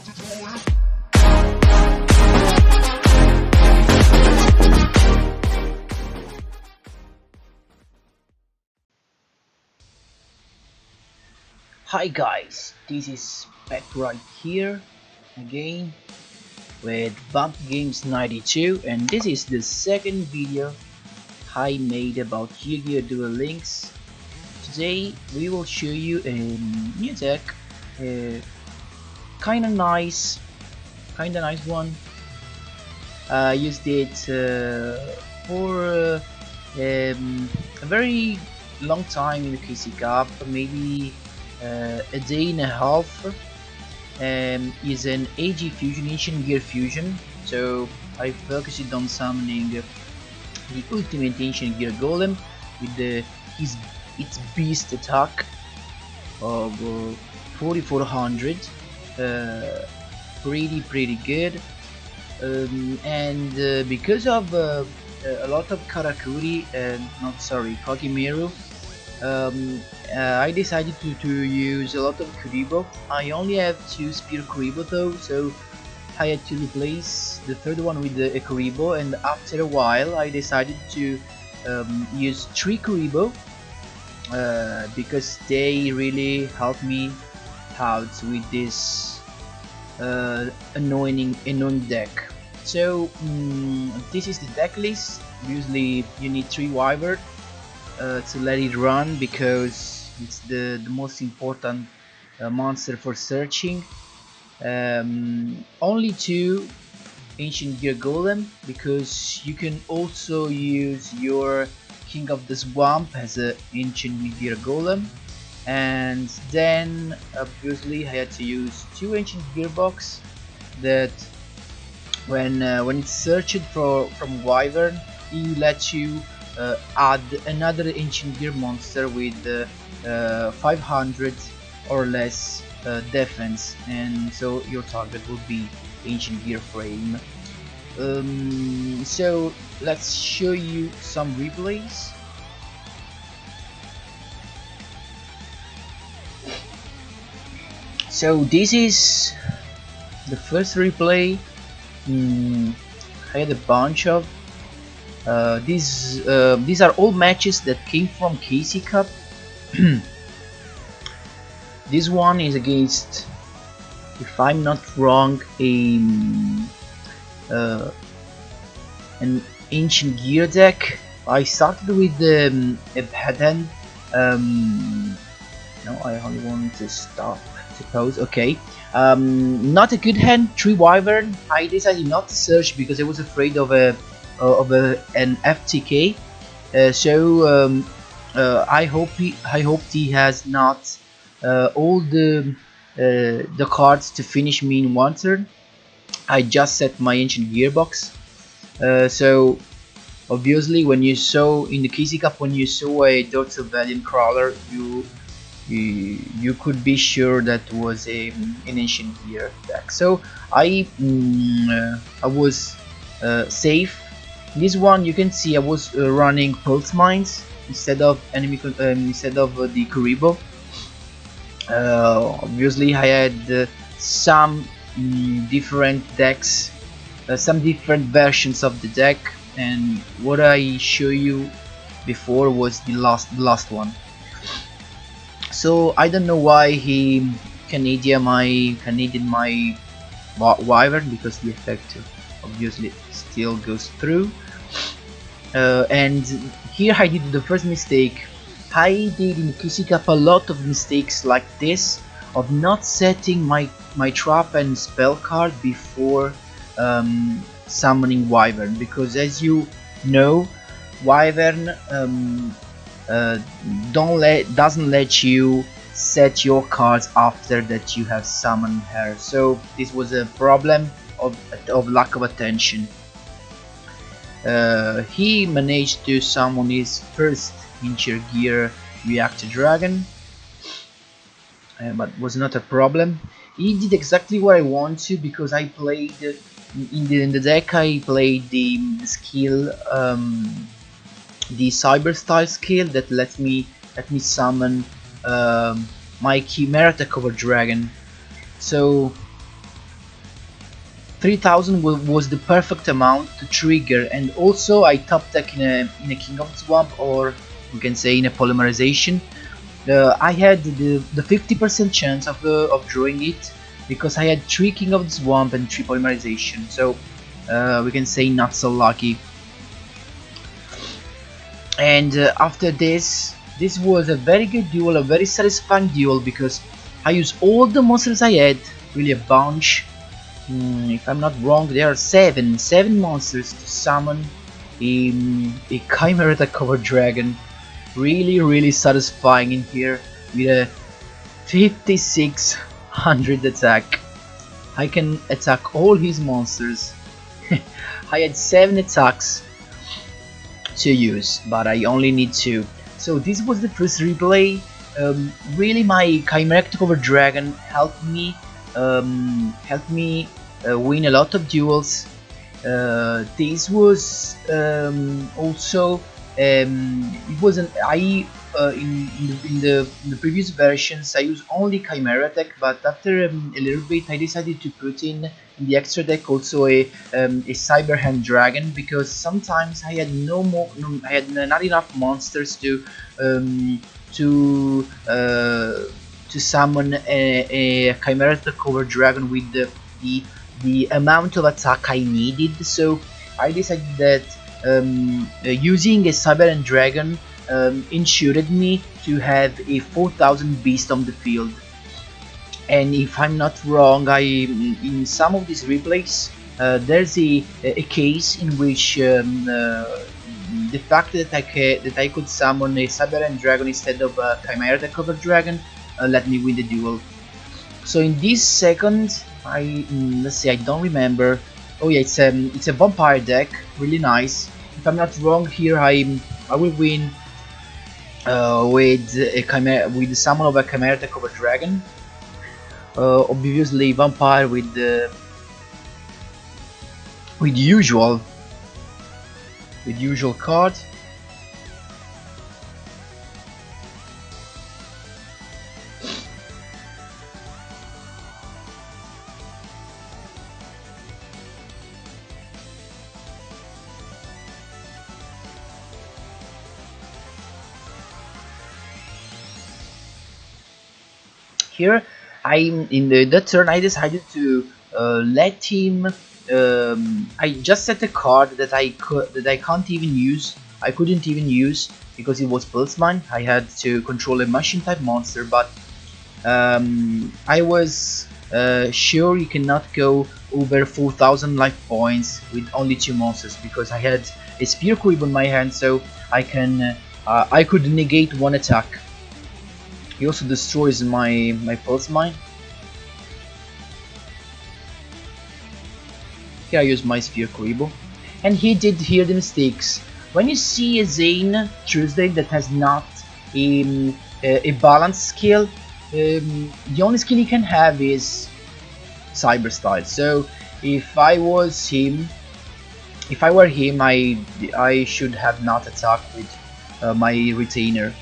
Hi guys, this is back right here again with Bump Games 92, and this is the second video I made about Yu-Gi-Oh! Duel Links. Today we will show you a new deck, a kinda nice one. I used it for a very long time in the KC Cup, maybe a day and a half. Is an AG fusion, Ancient Gear fusion, so I focused on summoning the ultimate Ancient Gear Golem with its beast attack of 4400, pretty good, and because of a lot of Karakuri, Kagemeru, I decided to use a lot of Kuribo. I only have 2 Spear Kuribo though, so I had to replace the third one with a Kuribo, and after a while I decided to use 3 Kuribo because they really helped me out with this annoying deck. So this is the deck list. Usually you need 3 Wyvern to let it run because it's the most important monster for searching. Only 2 Ancient Gear Golem, because you can also use your King of the Swamp as an Ancient Gear Golem, and then obviously I had to use 2 Ancient Gearbox that when it's searched from Wyvern, it lets you add another Ancient Gear monster with 500 or less defense, and so your target will be Ancient Gear frame. So let's show you some replays. So this is the first replay. I had a bunch of these are all matches that came from KC Cup. This one is against, if I'm not wrong, an Ancient Gear deck. I started with a bad hand. No, I only want to stop. Suppose, okay. Not a good hand. 3 Wyvern. I decided not to search because I was afraid of an FTK. So I hoped he has not all the cards to finish me in one turn. I just set my Ancient Gearbox. So obviously, when you saw in the KC Cup, when you saw a Dorsal Valiant Crawler, you could be sure that was an Ancient Gear deck. So I was safe. This one, you can see I was running Pulse Mines instead of the Kuribo. Obviously, I had some different decks, some different versions of the deck, and what I show you before was the last one. So I don't know why he Canadian my Wyvern, because the effect obviously still goes through. And here I did the first mistake. I did in KC Cup a lot of mistakes like this, of not setting my trap and spell card before summoning Wyvern, because as you know, Wyvern doesn't let you set your cards after that you have summoned her. So this was a problem of lack of attention. He managed to summon his first Ancient Gear Reactor Dragon, but was not a problem. He did exactly what I want to, because I played in the deck. I played the skill, the Cyber Style skill that let me summon my Chimeratech Overdragon. So 3000 was the perfect amount to trigger, and also I top deck in a King of the Swamp, or we can say in a polymerization. I had the 50% chance of drawing it because I had 3 King of the Swamp and 3 polymerization, so we can say not so lucky. And after this was a very good duel, a very satisfying duel, because I used all the monsters I had, really a bunch. If I'm not wrong, there are seven monsters to summon a Chimeratech Overdragon. Really satisfying in here with a 5600 attack. I can attack all his monsters. I had 7 attacks to use, but I only need 2. So this was the first replay. Really, my Chimeratech Overdragon helped me win a lot of duels. This was also it wasn't in the previous versions I used only Chimeratech, but after a little bit I decided to put in the extra deck also a Cyber Hand Dragon, because sometimes I had I had not enough monsters to summon a Chimeratech Overdragon with the amount of attack I needed. So I decided that using a Cyber Hand Dragon ensured me to have a 4000 beast on the field. And if I'm not wrong, in some of these replays there's a case in which the fact that I could summon a Cyber Hand Dragon instead of a Chimeratech Overdragon let me win the duel. So in this second, let's see, I don't remember. Oh yeah, it's a vampire deck, really nice. If I'm not wrong, here I will win with the summon of a Chimeratech Overdragon. Obviously vampire with usual card. Here, in that turn I decided to let him. I just set a card that I couldn't even use because it was Pulse Mine. I had to control a machine type monster, but I was sure you cannot go over 4000 life points with only 2 monsters, because I had a Spear Creep on my hand, so I could negate 1 attack. He also destroys my Pulse Mine. Here I use my Spear Kuribo. And he did hear the mistakes. When you see a Zane Tuesday that has not a balanced skill, the only skill he can have is Cyber Style. So if I were him, I should have not attacked with my Retainer.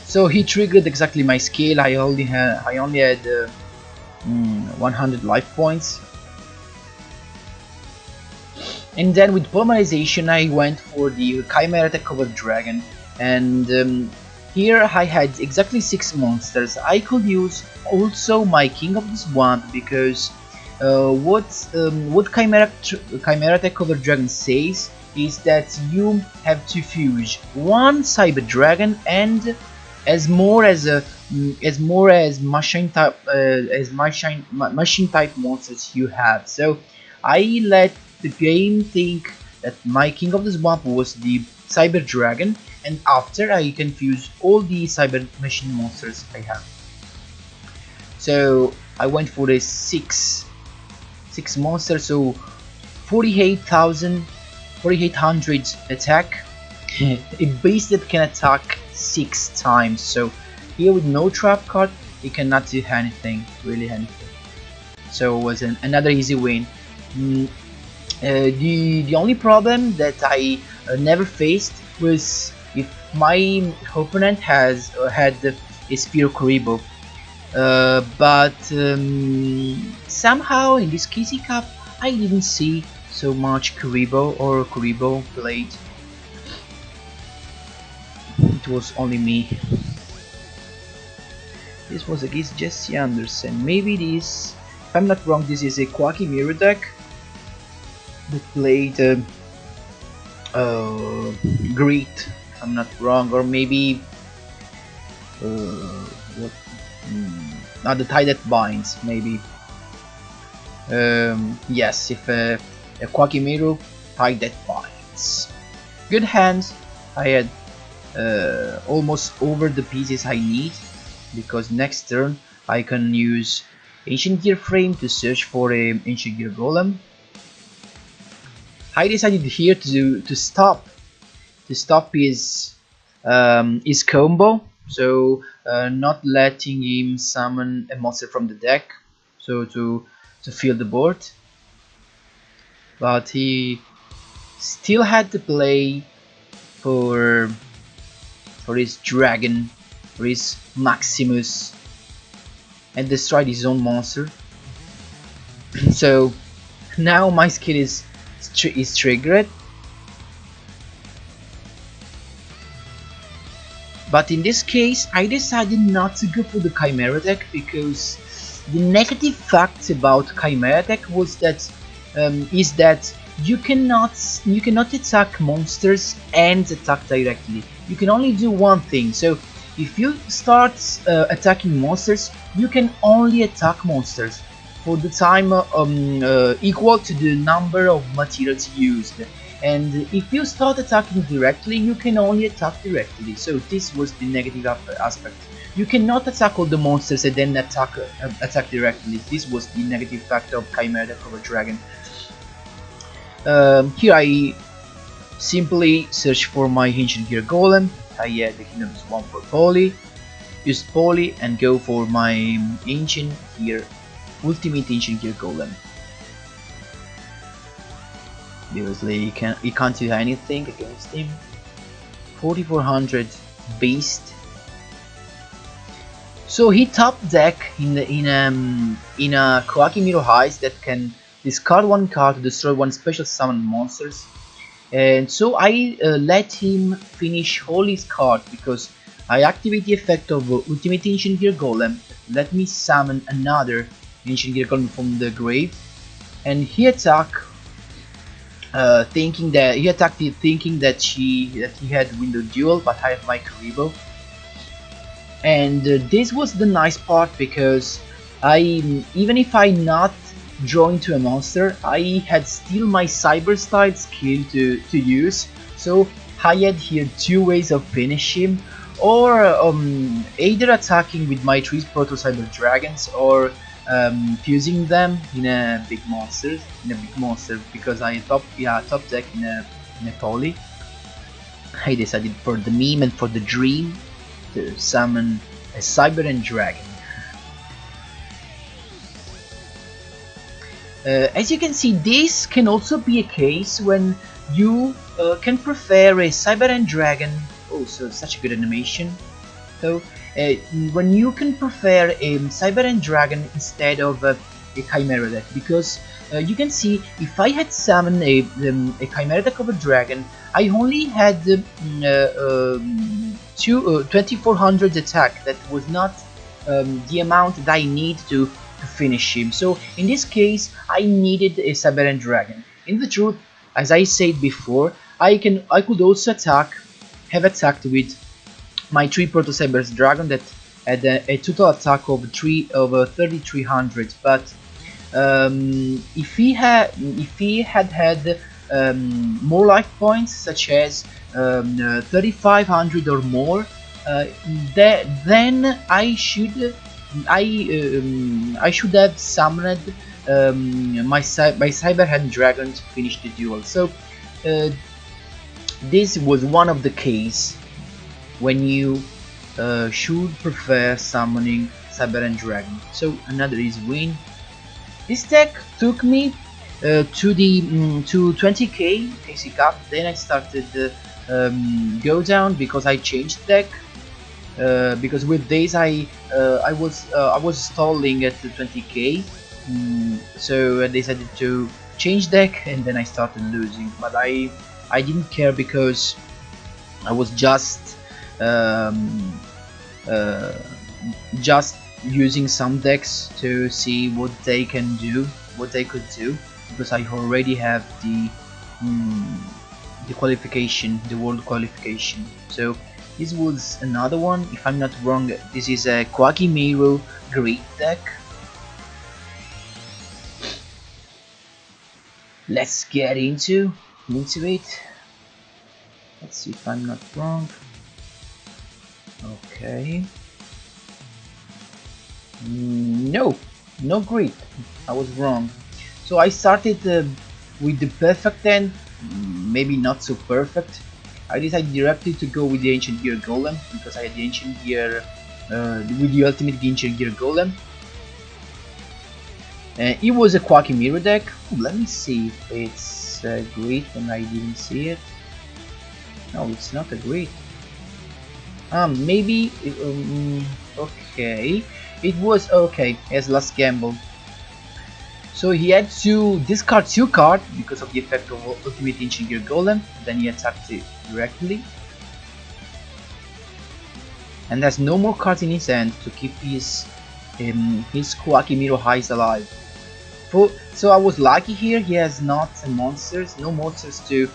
So he triggered exactly my skill. I only had 100 life points. And then with polymerization I went for the Chimeratech Overdragon, and here I had exactly 6 monsters. I could use also my King of the Swamp, because what Chimeratech Overdragon says is that you have to fuse 1 Cyber Dragon and as more as machine type monsters you have. So I let the game think that my King of the Swamp was the Cyber Dragon, and after I can fuse all the Cyber Machine monsters I have. So I went for a 6 monsters, so 4800 attack. A beast that can attack 6 times. So here with no trap card, he cannot do anything, really anything. So it was another easy win. The only problem that I never faced was if my opponent had a Spear Kuribo. But somehow in this KC Cup I didn't see so much Kuribo played. It was only me. This was against Jesse Anderson. Maybe this, if I'm not wrong, this is a Chimeratech that played Greed, if I'm not wrong, or maybe what? The tie that binds, maybe. Yes, if a Quackimiru tie that binds. Good hands. I had almost over the pieces I need, because next turn I can use Ancient Gear Frame to search for a Ancient Gear Golem. I decided here to stop his combo, so not letting him summon a monster from the deck, so to fill the board. But he still had to play for his dragon, for his Maximus, and destroyed his own monster. So now my skill is triggered. But in this case, I decided not to go for the Chimeratech, because the negative fact about Chimeratech was that is that you cannot attack monsters and attack directly. You can only do one thing. So if you start attacking monsters, you can only attack monsters for the time equal to the number of materials used. And if you start attacking directly, you can only attack directly. So this was the negative aspect. You cannot attack all the monsters and then attack directly. This was the negative factor of Chimeratech Overdragon. Here I simply search for my Ancient Gear Golem. I had the Kingdom's one for Poly, used Poly, and go for my Ancient Gear, Ultimate Ancient Gear Golem. Obviously, you can't do anything against him. 4400 Beast. So he top deck in a Koakimiro Heist that can discard one card to destroy one special summon monsters, and so I let him finish all his cards, because I activate the effect of Ultimate Ancient Gear Golem. Let me summon another Ancient Gear Golem from the grave, and he attacked thinking that he had window duel, but I have my Kuribo. And this was the nice part, because even if I not draw into a monster, I had still my Cyber Style skill to use. So I had here two ways of finishing him, or either attacking with my 3 Proto Cyber Dragons, or fusing them in a big monster, because I top deck in a Poly. I decided for the meme and for the dream to summon a Cyber and Dragon. As you can see, this can also be a case when you can prefer a Cyber and Dragon. Also, such a good animation. So when you can prefer a Cyber and Dragon instead of a Chimeratech, because you can see if I had summoned a Chimeratech Overdragon, I only had 2400 attack. That was not the amount that I need to finish him. So in this case, I needed a Cyber and Dragon. In the truth, as I said before, I could also have attacked with my 3 Proto Cyber Dragon that had a total attack of 3300. But if he had more life points, such as 3500 or more, then I should have summoned my Cyber Hand Dragon to finish the duel. So this was one of the cases when you should prefer summoning Cyber and Dragon. So another easy win. This deck took me to 20k AC Cup. Then I started go down, because I changed deck. Because with this I was stalling at 20k, so I decided to change deck, and then I started losing. But I didn't care because I was um, uh, just using some decks to see what they can do, what they could do, because I already have the qualification, the world qualification. So this was another one, if I'm not wrong. This is a Quagmire Great deck. Let's get into it. Let's see if I'm not wrong. Okay. No, no great. I was wrong. So I started with the perfect end, maybe not so perfect. I decided directly to go with the Ancient Gear Golem because I had the Ancient Gear with the Ultimate Ancient Gear Golem. It was a Quagmire deck. Ooh, let me see if it's great and I didn't see it. No, it's not a great. Maybe. Okay. It was okay as last gamble. So he had to discard 2 cards because of the effect of Ultimate Ancient Gear Golem. Then he attacked it directly. And has no more cards in his hand to keep his Quagmire Highs alive. So I was lucky here. He has no monsters to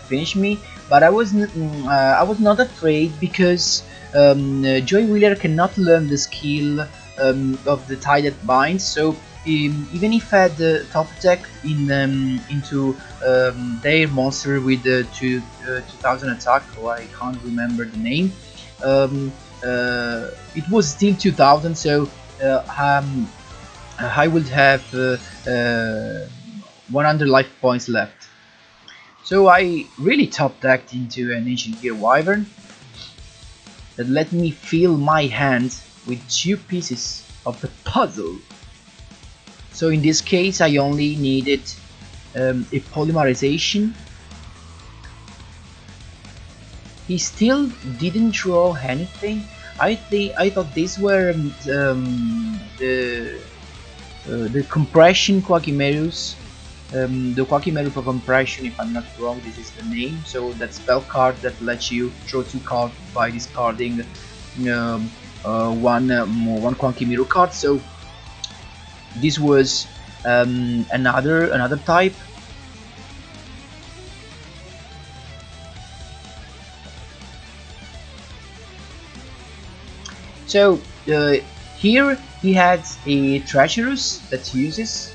finish me. But I was not afraid because Joy Wheeler cannot learn the skill of the tie that binds. So even if I had the top deck into their monster with the 2000 attack, or I can't remember the name, it was still 2000. So I would have 100 life points left. So I really top decked into an Ancient Gear Wyvern that let me fill my hand with 2 pieces of the puzzle. So in this case I only needed a polymerization. He still didn't draw anything. I thought these were the compression Quagmire's. The Quagmire for compression, if I'm not wrong, this is the name. So that spell card that lets you draw 2 cards by discarding one Quagmire card. So this was another type. So here he had a Treacherous that uses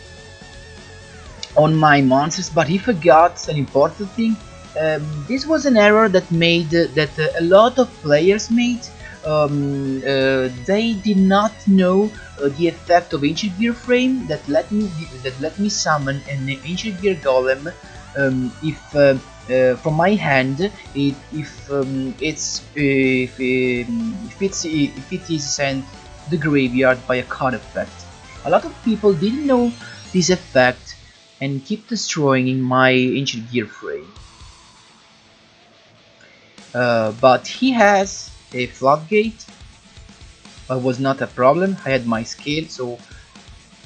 on my monsters, but he forgot an important thing. This was an error that made a lot of players made. They did not know the effect of Ancient Gear Frame that let me summon an Ancient Gear Golem if from my hand if it is sent to the graveyard by a card effect. A lot of people didn't know this effect and keep destroying in my Ancient Gear Frame. But he has a Floodgate. That was not a problem. I had my scale, so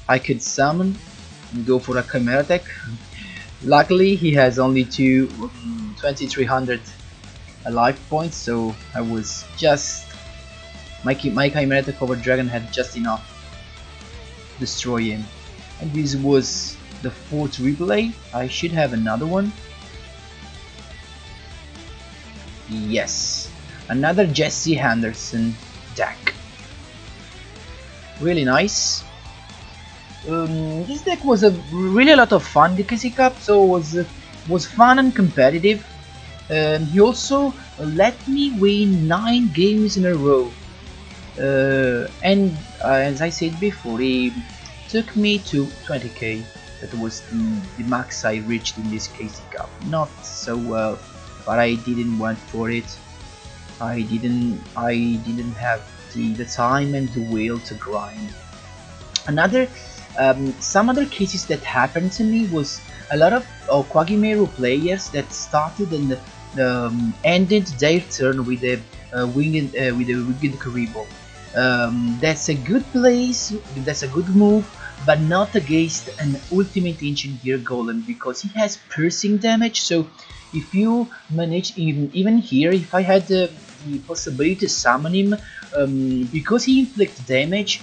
I could summon and go for a Chimeratech. Luckily, he has only 2300 life points, so I was just my Chimeratech Overdragon had just enough to destroy him. And this was the 4th replay. I should have another one. Yes, another Jesse Anderson deck. Really nice. This deck was really a lot of fun. The KC Cup, so was fun and competitive. He also let me win 9 games in a row. And as I said before, he took me to 20k. That was the max I reached in this KC Cup. Not so well, but I didn't went for it. I didn't have the time and the will to grind. Some other cases that happened to me was a lot of Quagmire players that started and ended their turn with a winged Karibo. That's a good place. That's a good move. but not against an ultimate ancient gear golem, because he has piercing damage. So if you manage, even here, if I had the possibility to summon him, because he inflicts damage,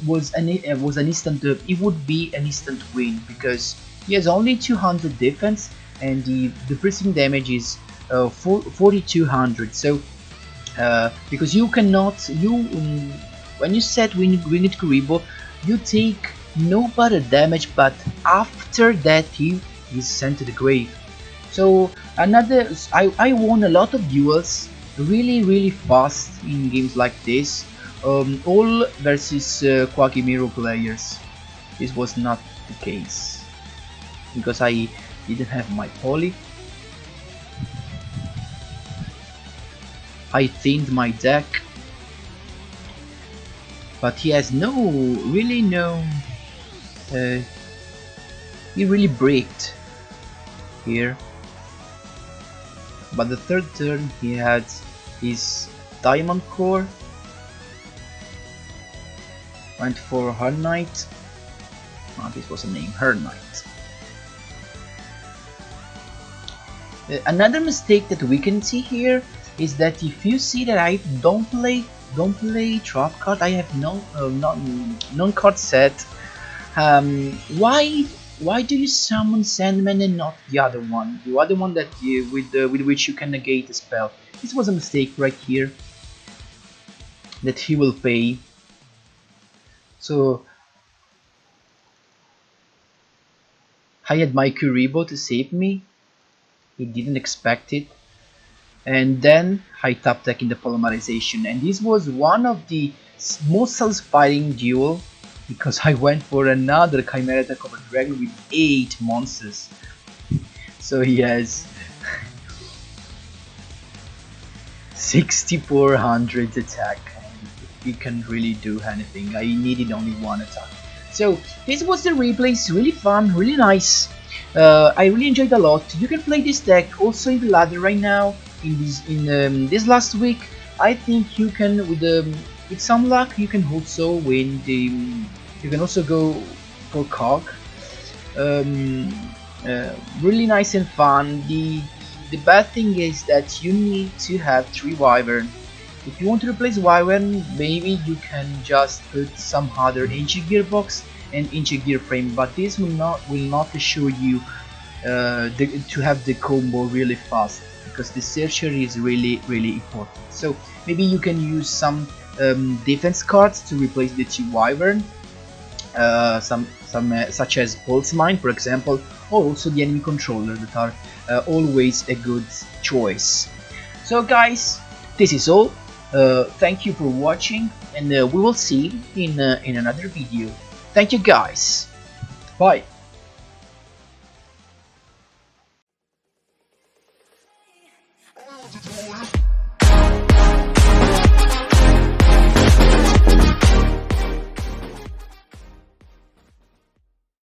was an instant. It would be an instant win, because he has only 200 defense and the piercing damage is 4200. So because you cannot, when you set Winged Kuribo, you take no better damage, but after that he is sent to the grave. So another, I won a lot of duels really fast in games like this, all versus Quagmiro players. This was not the case because I didn't have my poly. I thinned my deck, but he has really no, he really braked here. But the third turn he had his Diamond Core, went for Her Knight. Oh, this was a name, Her Knight. Another mistake that we can see here is that if you see that I don't play trap card, I have non-card set. Why do you summon Sandman and not the other one? The other one that with which you can negate a spell. This was a mistake right here that he will pay. So I had my Kuribo to save me. He didn't expect it. And then I top deck in the polymerization, and this was one of the most satisfying duel because I went for another Chimeratech Overdragon with 8 monsters. So he has 6400 attack, and he can't really do anything. I needed only 1 attack. So this was the replay. It's really fun, really nice. I really enjoyed a lot. You can play this deck also in the ladder right now. In this last week, I think you can, with some luck, you can also win the. You can also go for Cog. Really nice and fun. The bad thing is that you need to have 3 Wyvern. If you want to replace Wyvern, maybe you can just put some other ancient gearbox and ancient gear frame, but this will not assure you to have the combo really fast, because the searcher is really important. So maybe you can use some defense cards to replace the 2 Wyvern, such as Pulse Mine, for example, or also the enemy controller, that are always a good choice. So guys, this is all. Thank you for watching, and we will see in another video. Thank you guys. Bye.